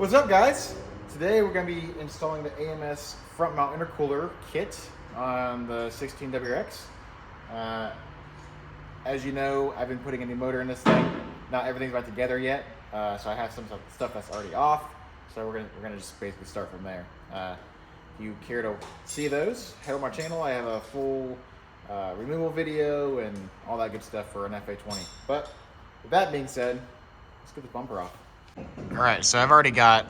What's up, guys? Today we're going to be installing the AMS front mount intercooler kit on the 16 WRX. As you know, I've been putting a new motor in this thing. Not everything's about together yet, so I have some stuff that's already off. So we're gonna just basically start from there. If you care to see those, head on my channel. I have a full removal video and all that good stuff for an FA20. But with that being said, let's get the bumper off. All right, so I've already got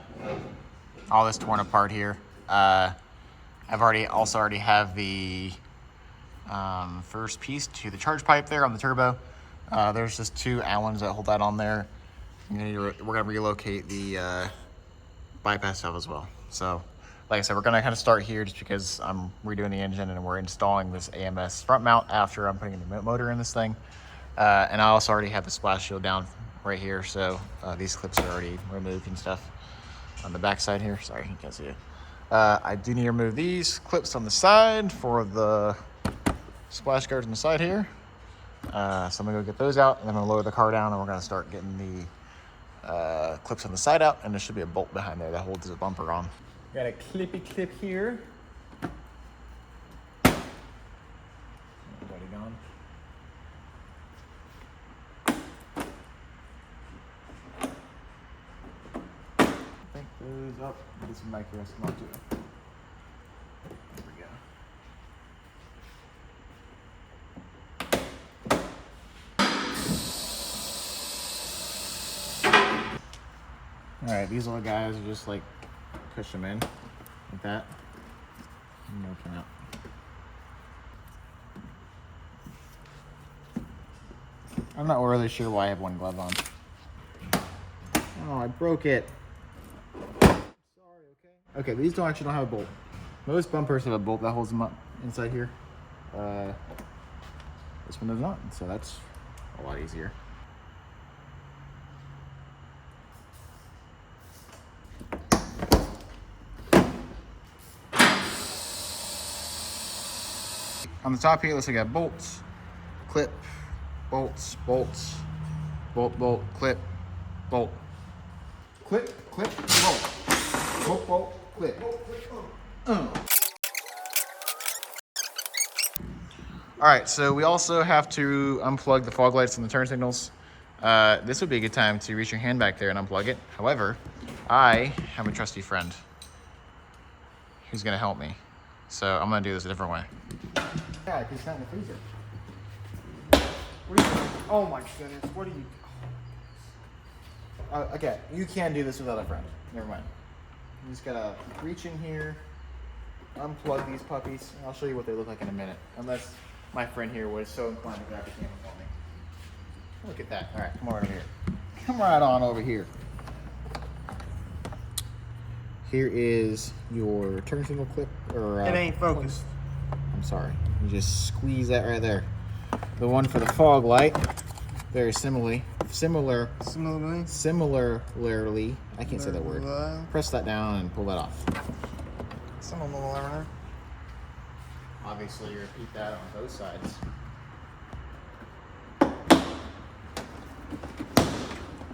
all this torn apart here. I've already have the first piece to the charge pipe there on the turbo. There's just two Allens that hold that on there. We're gonna relocate the bypass valve as well. So, like I said, we're gonna kind of start here just because I'm redoing the engine and we're installing this AMS front mount after I'm putting the motor in this thing. And I also already have the splash shield down right here, so these clips are already removed and stuff on the back side here. Sorry, you can't see it. I do need to remove these clips on the side for the splash guards on the side here. So I'm gonna go get those out, and then I'm gonna lower the car down, and we're gonna start getting the clips on the side out, and there should be a bolt behind there that holds the bumper on. Got a clippy clip here. Everybody gone? I think those up. Get some mic rest on too. There we go. All right, these little guys are just like push them in like that, and they'll come out. I'm not really sure why I have one glove on. Oh, I broke it. Sorry, okay? Okay, these don't have a bolt. Most bumpers have a bolt that holds them up inside here. This one does not, so that's a lot easier. On the top here, it looks like I got bolts, clip, bolts, bolts, bolt, bolt, clip, bolt. Clip, clip, bolt. Bolt, bolt, clip. All right, so we also have to unplug the fog lights and the turn signals. This would be a good time to reach your hand back there and unplug it. However, I have a trusty friend who's gonna help me. So I'm gonna do this a different way. Yeah, it's not in the freezer. What are you doing? Oh my goodness, what are you? Okay, you can't do this without a friend. Never mind. You just gotta reach in here, unplug these puppies, and I'll show you what they look like in a minute. Unless my friend here was so inclined to grab the camera for me. Look at that. All right, come on over here. Come right on over here. Here is your turn signal clip. Or it ain't focused. I'm sorry. You just squeeze that right there. The one for the fog light, very similarly, I can't say that word. Press that down and pull that off. Obviously, you repeat that on both sides.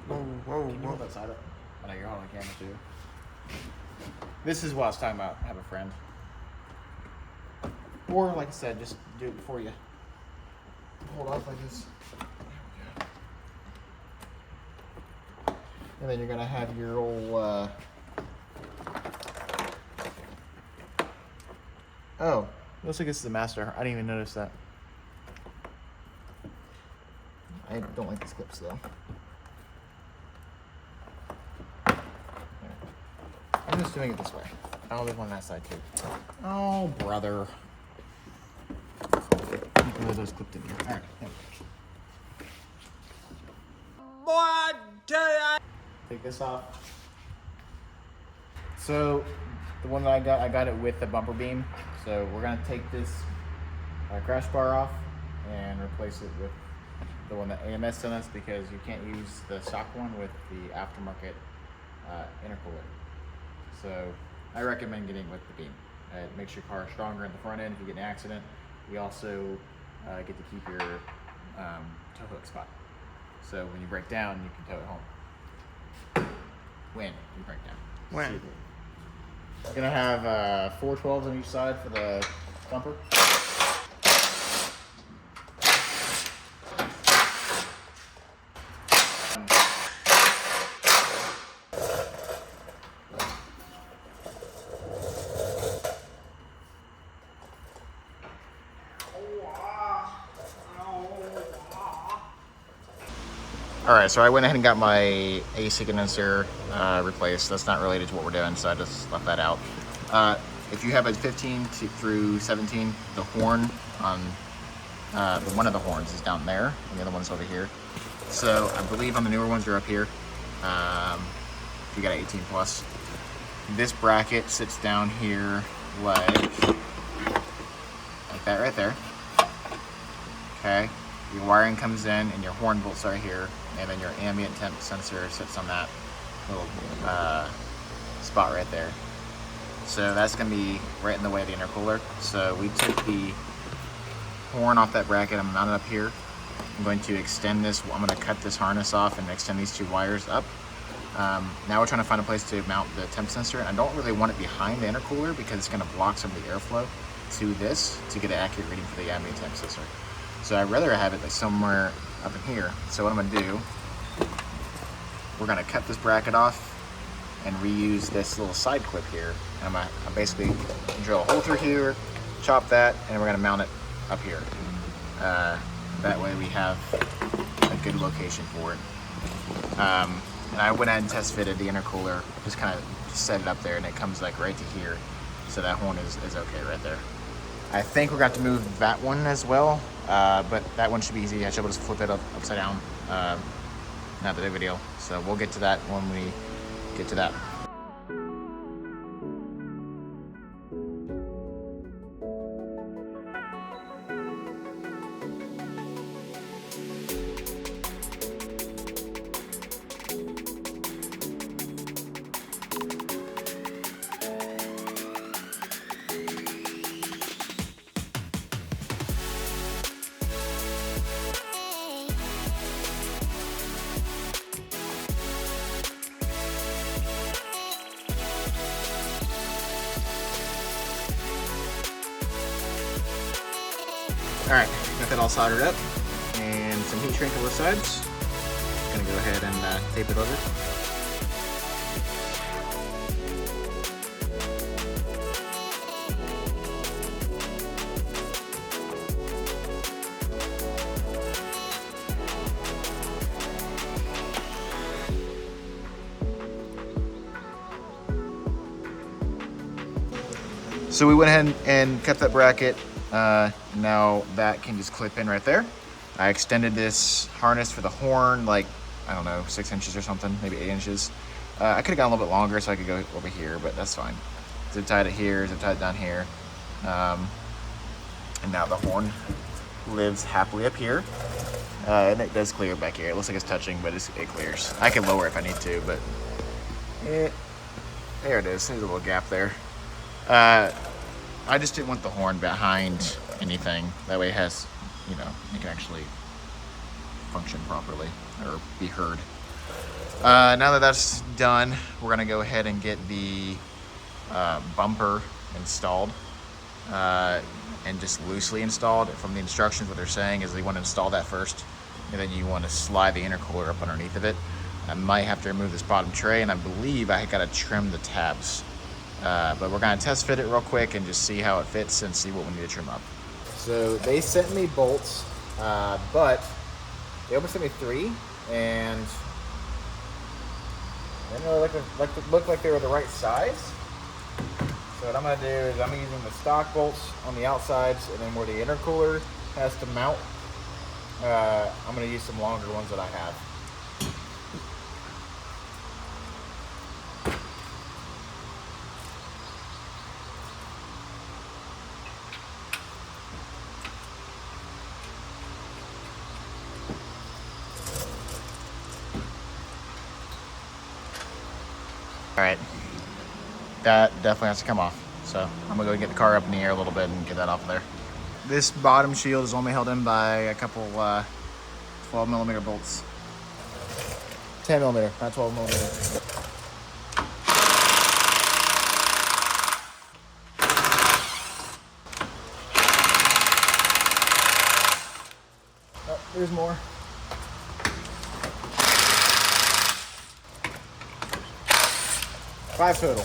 Whoa. Can you hold that side up? I know you're holding the camera too. This is what I was talking about. Have a friend. Or, like I said, just do it before you hold off like this. And then you're going to have your old... Oh, looks like this is the master. I didn't even notice that. I don't like these clips, though. I'm just doing it this way. Oh, there's one on that side, too. Oh, brother. One of those clipped in here. All right. Take this off. So the one that I got it with the bumper beam. So we're gonna take this crash bar off and replace it with the one that AMS sent us because you can't use the stock one with the aftermarket intercooler. So I recommend getting with the beam. It makes your car stronger in the front end if you get in an accident. You also get to keep your tow hook spot. So when you break down, you can tow it home. when we break down. When? We're gonna have 4 12s on each side for the bumper. Alright, so I went ahead and got my AC condenser replaced. That's not related to what we're doing, so I just left that out. If you have a 15 through 17, the horn on one of the horns is down there, and the other one's over here. So I believe on the newer ones they're up here. If you got an 18 plus, this bracket sits down here like that right there. Okay. Your wiring comes in and your horn bolts are here, and then your ambient temp sensor sits on that little spot right there. So that's going to be right in the way of the intercooler. So we took the horn off that bracket. I'm mounted up here. I'm going to extend this. I'm going to cut this harness off and extend these 2 wires up. Now we're trying to find a place to mount the temp sensor. And I don't really want it behind the intercooler because it's going to block some of the airflow to this to get an accurate reading for the ambient temp sensor. So I'd rather have it like somewhere up in here. So what I'm gonna do, we're gonna cut this bracket off and reuse this little side clip here. And I'm basically drill a hole through here, chop that, and we're gonna mount it up here. That way we have a good location for it. And I went ahead and test fitted the intercooler, just kind of set it up there, and it comes like right to here. So that horn is okay right there. I think we're going to have to move that one as well, but that one should be easy. I should be able to flip it upside down, not the video. So we'll get to that when we get to that. Alright, got that all soldered up, and some heat shrink on both sides. Gonna go ahead and tape it over. So we went ahead and cut that bracket. Now that can just clip in right there. I extended this harness for the horn like, I don't know, 6 inches or something, maybe 8 inches. I could have gone a little bit longer so I could go over here, but that's fine. Zip tied it here, zip tied it down here. And now the horn lives happily up here. And it does clear back here. It looks like it's touching, but it clears. I can lower if I need to, but there it is. There's a little gap there. I just didn't want the horn behind anything. That way it has, you know, it can actually function properly or be heard. Now that that's done, we're gonna go ahead and get the bumper installed and just loosely installed. From the instructions, what they're saying is they want to install that first, and then you want to slide the intercooler up underneath of it. I might have to remove this bottom tray, and I believe I gotta trim the tabs. But we're gonna test fit it real quick and just see how it fits and see what we need to trim up. So they sent me bolts, but they only sent me 3, and they didn't really look like they were the right size. So what I'm gonna do is I'm using the stock bolts on the outsides, and then where the intercooler has to mount, I'm gonna use some longer ones that I have. All right, that definitely has to come off. So I'm gonna go get the car up in the air a little bit and get that off of there. This bottom shield is only held in by a couple 12mm bolts. 10mm, not 12mm. There's more. 5 total.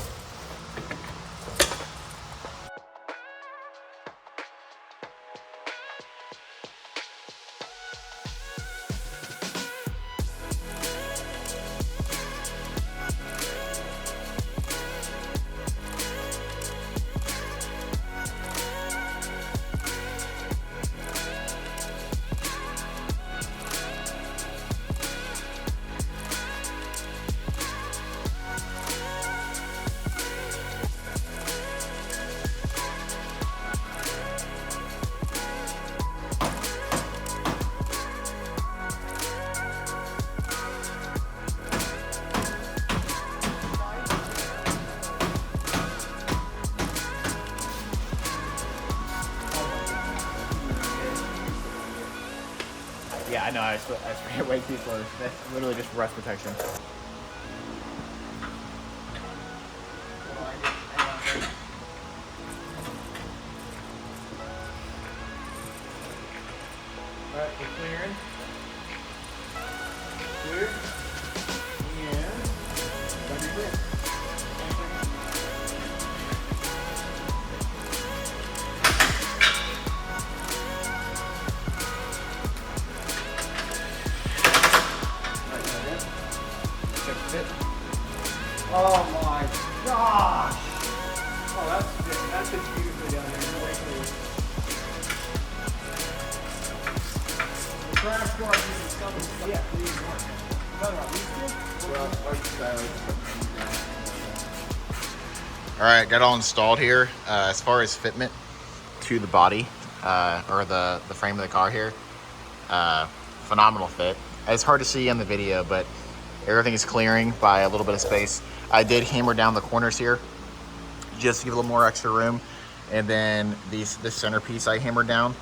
Yeah, I know. I sprayed way too close. That's literally just rust protection. Alright, we're clearing. Clear. And that'll be clear. Oh my gosh! Oh, that's fits beautifully down there. No way through. The crash guard uses some. Yeah, these work. All right, got all installed here. As far as fitment to the body or the frame of the car here, phenomenal fit. It's hard to see on the video, but everything is clearing by a little bit of space. I did hammer down the corners here just to give a little more extra room. And then this centerpiece I hammered down.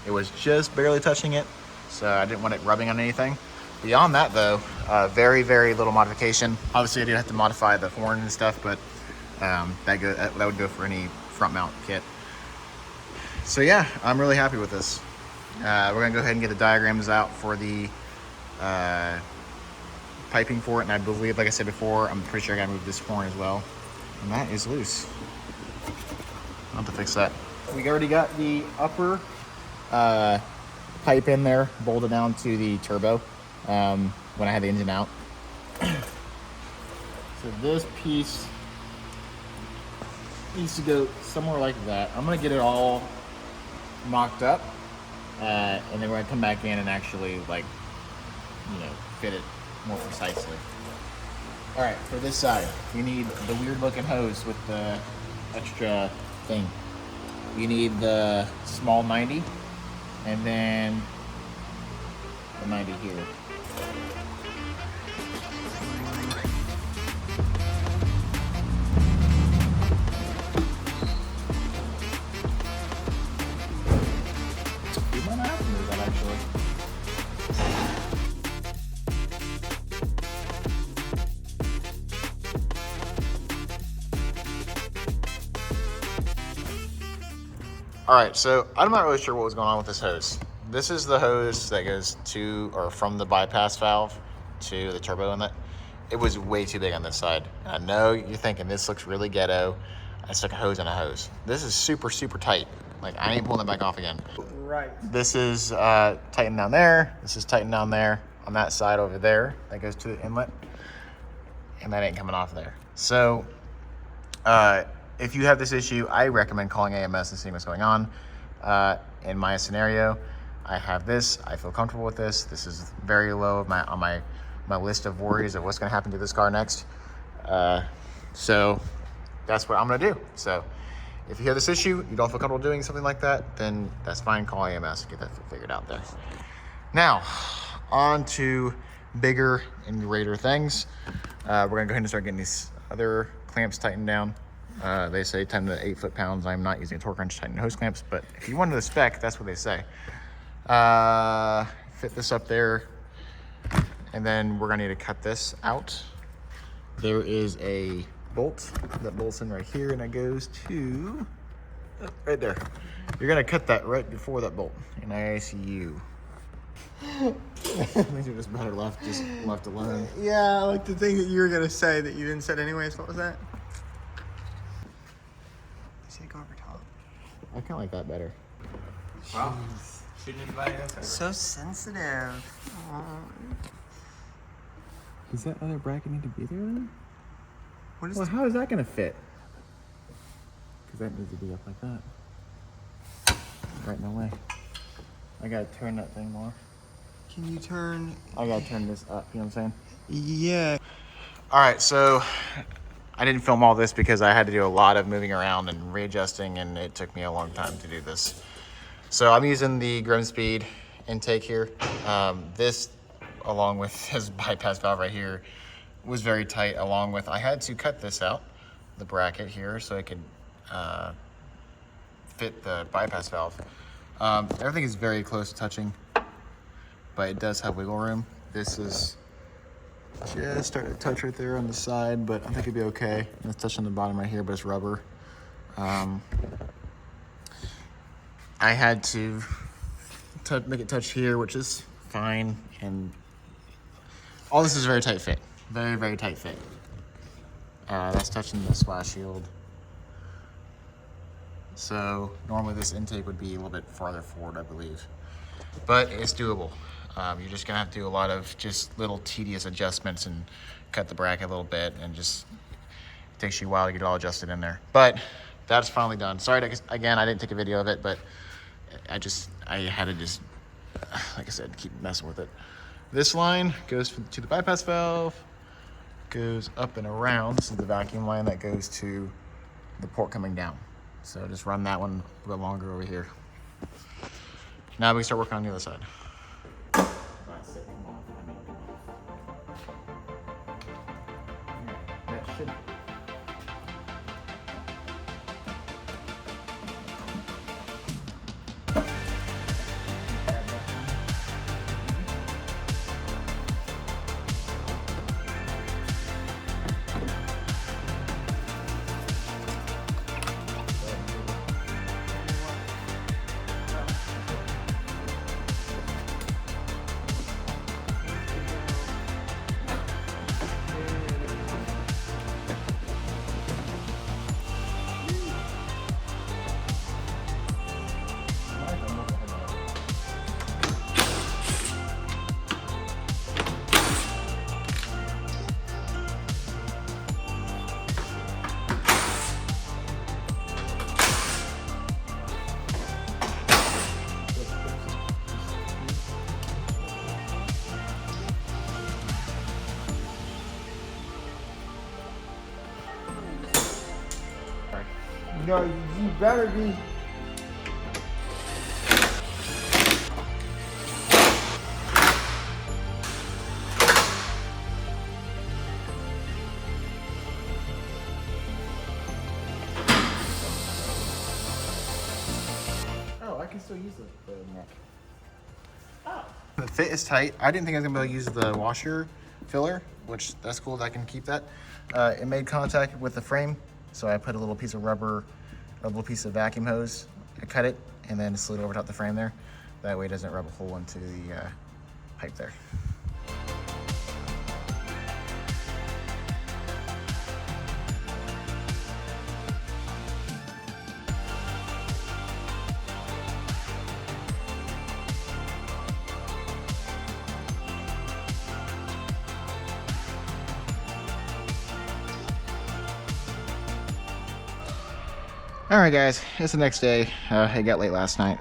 It was just barely touching it, so I didn't want it rubbing on anything. Beyond that though, very, very little modification. Obviously I did have to modify the horn and stuff, but that would go for any front mount kit. So yeah, I'm really happy with this. We're gonna go ahead and get the diagrams out for the piping for it, and I believe, like I said before, I'm pretty sure I gotta move this horn as well, and that is loose. I'll have to fix that. We already got the upper pipe in there, bolted down to the turbo when I had the engine out. So this piece needs to go somewhere like that. I'm gonna get it all mocked up, and then we're gonna come back in and actually, like, fit it more precisely. All right, for this side, you need the weird looking hose with the extra thing. You need the small 90, and then the 90 here. You might not have to move that actually. All right, so I'm not really sure what was going on with this hose. This is the hose that goes to, or from the bypass valve to the turbo inlet. It was way too big on this side. I know you're thinking this looks really ghetto. I stuck a hose in a hose. This is super, super tight. Like, I ain't pulling it back off again. Right. This is tightened down there. This is tightened down there on that side over there. That goes to the inlet. And that ain't coming off there. So, if you have this issue, I recommend calling AMS and seeing what's going on. In my scenario, I have this. I feel comfortable with this. This is very low on my list of worries of what's going to happen to this car next. So that's what I'm going to do. So if you have this issue, you don't feel comfortable doing something like that, then that's fine. Call AMS and get that figured out there. Now, on to bigger and greater things. We're going to go ahead and start getting these other clamps tightened down. They say 10 to 8 foot-pounds. I'm not using a torque wrench to tighten hose clamps, but if you wanted the spec, that's what they say. Fit this up there, and then we're gonna need to cut this out. There is a bolt that bolts in right here, and it goes to right there. You're gonna cut that right before that bolt. Nice U. These are just better left alone. Yeah, like the thing that you were gonna say that you didn't say anyways. What was that? You say go over top. I kind of like that better. Wow. Shouldn't anybody else ever? So sensitive. Does that other bracket need to be there then? What is? Well, how is that gonna fit? Because that needs to be up like that. Right in the way. I gotta turn that thing more. Can you turn? I gotta turn this up, you know what I'm saying? Yeah. All right, so I didn't film all this because I had to do a lot of moving around and readjusting, and it took me a long time to do this. So I'm using the Grim Speed intake here. This, along with this bypass valve right here, was very tight. Along with, I had to cut this out, the bracket here, so it could fit the bypass valve. Everything is very close to touching, but it does have wiggle room. This is just starting to touch right there on the side, but I think it'd be okay. It's touching the bottom right here, but it's rubber. I had to make it touch here, which is fine, and all this is a very tight fit. Very, very tight fit. That's touching the splash shield. So normally this intake would be a little bit farther forward, I believe, but it's doable. You're just gonna have to do a lot of just little tedious adjustments and cut the bracket a little bit, and just it takes you a while to get it all adjusted in there. But that's finally done. Sorry, again, I didn't take a video of it, but I had to just, like I said, keep messing with it. This line goes to the bypass valve, goes up and around. This is the vacuum line that goes to the port coming down. So just run that one a bit longer over here. Now we can start working on the other side. That should. No, you better be. Oh, I can still use the neck. Oh. The fit is tight. I didn't think I was gonna be able to use the washer filler, which that's cool that I can keep that. It made contact with the frame, so I put a little piece of rubber, a little piece of vacuum hose. I cut it and then slid it over top the frame there. That way it doesn't rub a hole into the pipe there. All right, guys, it's the next day. It got late last night.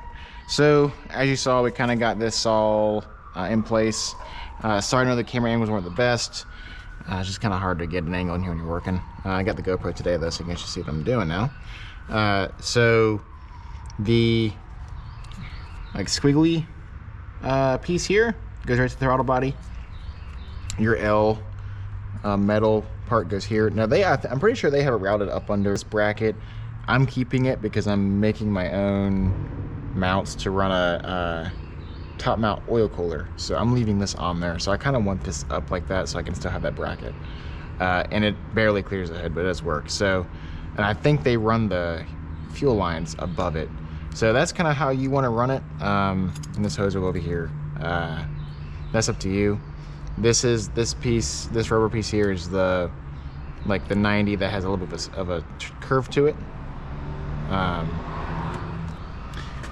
So as you saw, we kind of got this all in place. Sorry, I know the camera angles weren't the best. It's just kind of hard to get an angle in here when you're working. I got the GoPro today though, so you can actually see what I'm doing now. So the like squiggly piece here goes right to the throttle body. Your L metal part goes here. Now I'm pretty sure they have it routed up under this bracket. I'm keeping it because I'm making my own mounts to run a top mount oil cooler. So I'm leaving this on there. So I kind of want this up like that so I can still have that bracket. And it barely clears the hood, but it does work. So, and I think they run the fuel lines above it. So that's kind of how you want to run it. And this hose will go over here. That's up to you. This rubber piece here is the 90 that has a little bit of a curve to it.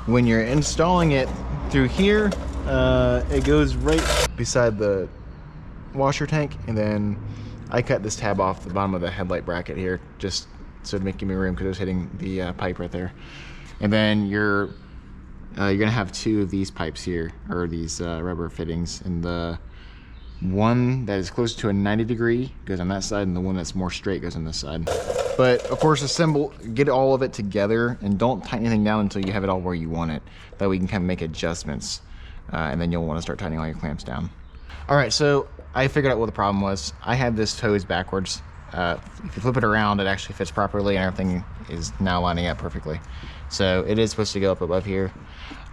When you're installing it through here, it goes right beside the washer tank, and then I cut this tab off the bottom of the headlight bracket here just so to give me room because it was hitting the pipe right there. And then you're gonna have two of these pipes here, or these rubber fittings, and the one that is close to a 90 degree goes on that side, and the one that's more straight goes on this side. But of course, get all of it together, and don't tighten anything down until you have it all where you want it. That way you can kind of make adjustments, and then you'll want to start tightening all your clamps down. All right, so I figured out what the problem was. I had this hose backwards. If you flip it around, it actually fits properly, and everything is now lining up perfectly. So it is supposed to go up above here.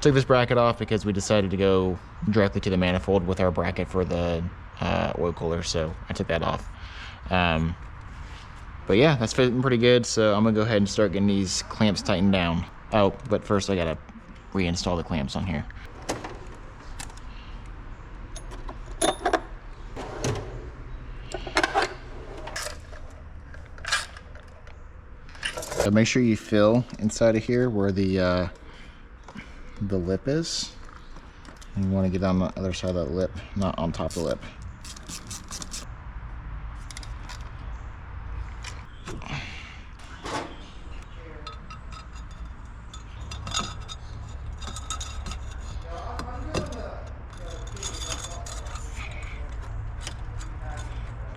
Took this bracket off because we decided to go directly to the manifold with our bracket for the oil cooler, so I took that off. But yeah, that's fitting pretty good, so I'm gonna go ahead and start getting these clamps tightened down. Oh, but first I gotta reinstall the clamps on here. So make sure you fill inside of here where the lip is. And you want to get on the other side of that lip, not on top of the lip.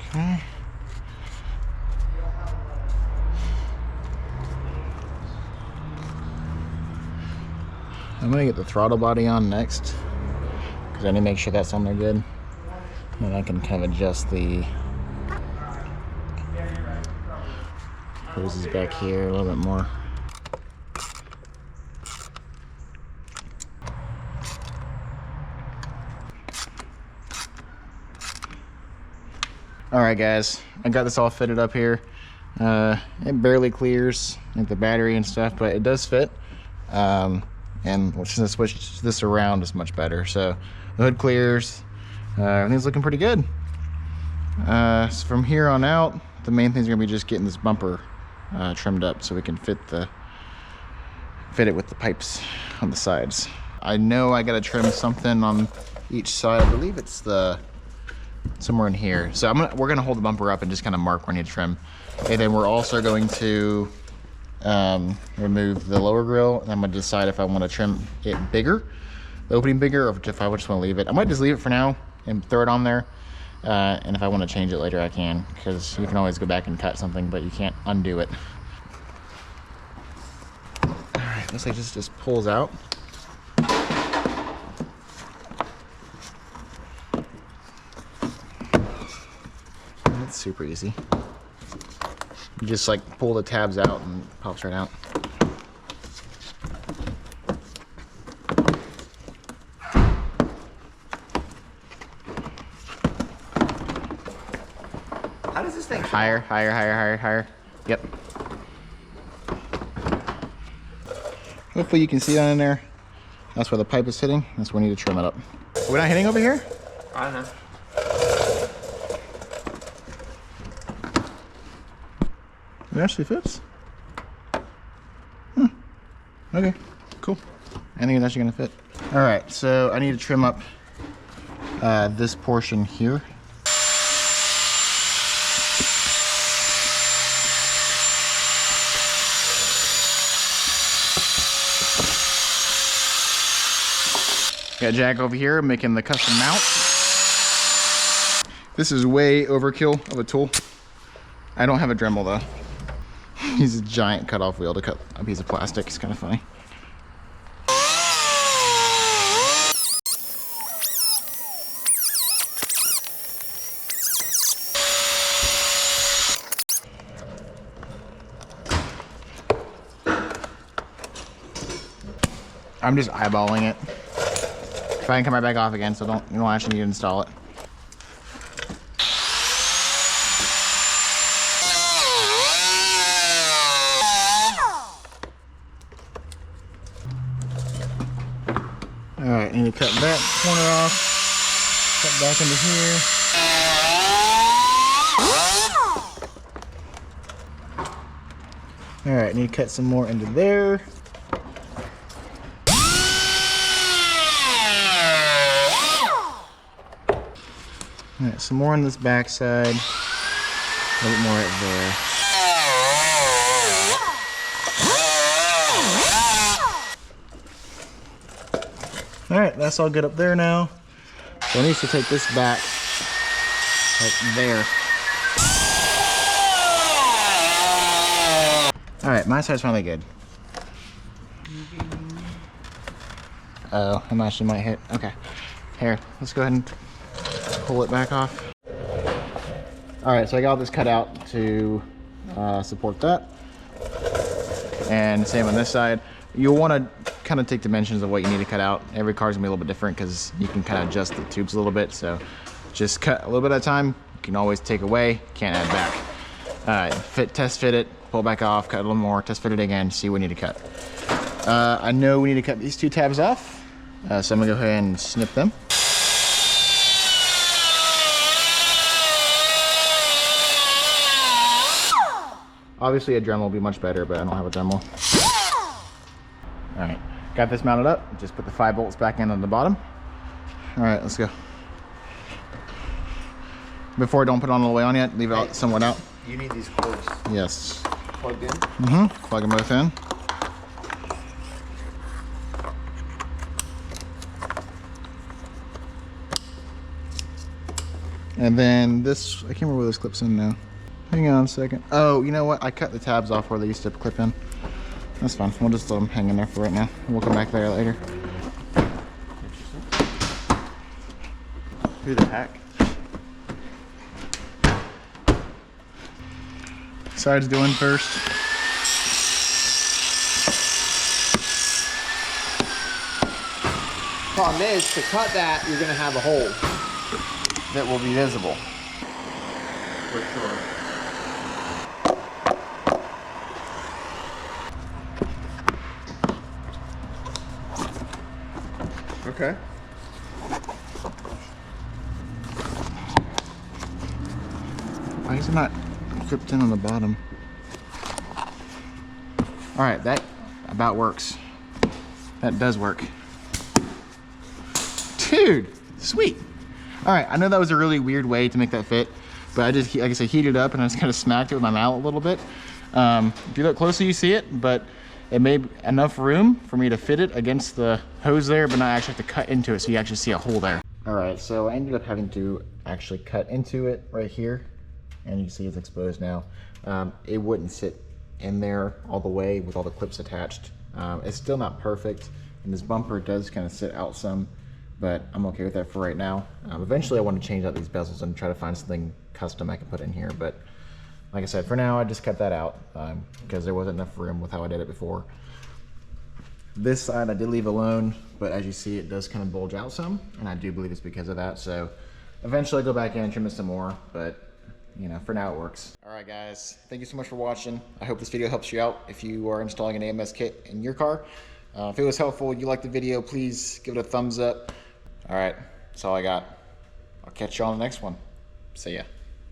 Okay. I'm gonna get the throttle body on next because I need to make sure that's on there good. And I can kind of adjust the hoses back here a little bit more. All right, guys, I got this all fitted up here. It barely clears like the battery and stuff, but it does fit. And since I switched this around, is much better. So the hood clears. Everything's looking pretty good. So from here on out, the main thing's gonna be just getting this bumper trimmed up so we can fit it with the pipes on the sides. I know I gotta trim something on each side. I believe it's somewhere in here. So we're gonna hold the bumper up and just kind of mark where I need to trim. And then we're also going to remove the lower grill, and I'm gonna decide if I want to trim it bigger, the opening bigger, or if I just want to leave it. I might just leave it for now and throw it on there, and if I want to change it later I can, because you can always go back and cut something, but you can't undo it. All right, looks like this just pulls out. That's super easy. You just like pull the tabs out and it pops right out. How does this thing higher? Yep. Hopefully you can see that in there. That's where the pipe is hitting. That's where we need to trim it up. We're not hitting over here? I don't know. It actually fits. Okay, cool. I think it's actually gonna fit. All right, so I need to trim up this portion here. Got Jack over here making the custom mount. This is way overkill of a tool. I don't have a Dremel though. Use a giant cutoff wheel to cut a piece of plastic. It's kind of funny. I'm just eyeballing it. If I can come right back off again, so you don't actually need to install it. All right, I need to Need to cut that corner off. Cut back into here. All right, need to cut some more into there. All right, some more on this back side. A little bit more right there. All right, that's all good up there now. So I need to take this back right there. All right, my side's finally good. Oh, I actually might hit. Okay, here, let's go ahead and pull it back off. All right, so I got this cut out to support that. And same on this side. You'll want to kind of take dimensions of what you need to cut out. Every car's gonna be a little bit different because you can kind of adjust the tubes a little bit. So just cut a little bit at a time. You can always take away, can't add back. All right, test fit it, pull back off, cut a little more, test fit it again, see what we need to cut. I know we need to cut these two tabs off. So I'm gonna go ahead and snip them. Obviously a Dremel will be much better, but I don't have a Dremel. All right, got this mounted up. Just put the 5 bolts back in on the bottom. All right, let's go. Before I don't put it on all the way on yet, leave it out somewhat out. You need these cords Yes. plugged in? Mm-hmm, plug them both in. And then this, I can't remember where this clips in now. Hang on a second. Oh, you know what? I cut the tabs off where they used to clip in. That's fine. We'll just let them hang in there for right now. We'll come back there later. Who the heck? Sides doing first. Problem is, to cut that, you're gonna have a hole that will be visible. For sure. Okay. Why is it not clipped in on the bottom? All right, that about works. That does work. Dude, sweet. All right, I know that was a really weird way to make that fit, but I just, like I said, heated up and I just kind of smacked it with my mallet a little bit. If you look closely, you see it, but it made enough room for me to fit it against the hose there, but not actually have to cut into it, so you actually see a hole there. All right, so I ended up having to actually cut into it right here, and you can see it's exposed now. It wouldn't sit in there all the way with all the clips attached. It's still not perfect, and this bumper does kind of sit out some, but I'm okay with that for right now. Eventually I want to change out these bezels and try to find something custom I can put in here, but like I said, for now I just cut that out because there wasn't enough room with how I did it before. This side I did leave alone, but as you see it does kind of bulge out some, and I do believe it's because of that. So eventually I'll go back in and trim it some more, but you know, for now it works. All right guys, thank you so much for watching. I hope this video helps you out if you are installing an AMS kit in your car. If it was helpful, you liked the video, please give it a thumbs up. All right, that's all I got. I'll catch you on the next one. See ya.